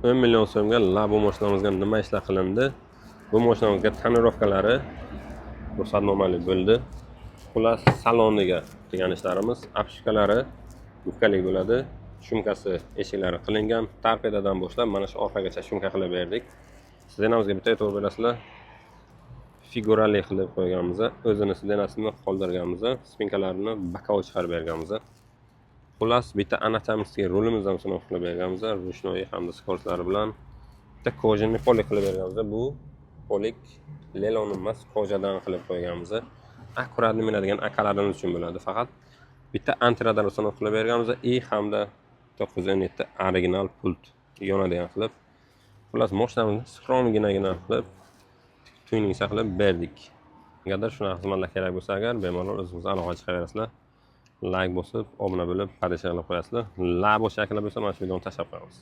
10 million so'mga Labo mashinamizga nima ishlar qilindi? Bu mashinamizga tonirovkalari ruxsatnomali bo'ldi. Xullas, saloniga qilgan ishlarimiz, apshkalari yubkalik bo'ladi. Shumkasi eshiklari qilingan. Torpedadan boshlab mana shu orqagacha shumka qilib berdik. Sidenamizga bitta e'tibor berasizlar. Figurali qilib qo'yganmiz. O'zini sidenasini qoldirganmiz. Spinkalarini bokovoy chiqarib berganmiz. Xullas, bitta anatomический rulimizni ham sinov qilib berganmiz. Rushnoy hamda skorslari bilan bitta kojinni polik qilib berganmiz. Bu polik lelon emas, kojadan qilib qo'yganmiz. Akkuratni minadigan akalarimiz uchun bo'ladi. Faqat bitta antiradar sinov qilib berganmiz. Hamda 917 original pult yonadigan qilib. Xullas, mashinamizni skromgina qilib tuning qilib berdik. Agar shunaqa xizmatlar kerak bo'lsa, agar bemalol o'zingiz aloqa chiqaraverasizlar. Like bosib, obuna bo'lib, podpis qilib qo'yasizlar. Labo shaklida bo'lsa, mana shu videoni tashlab qo'yamiz.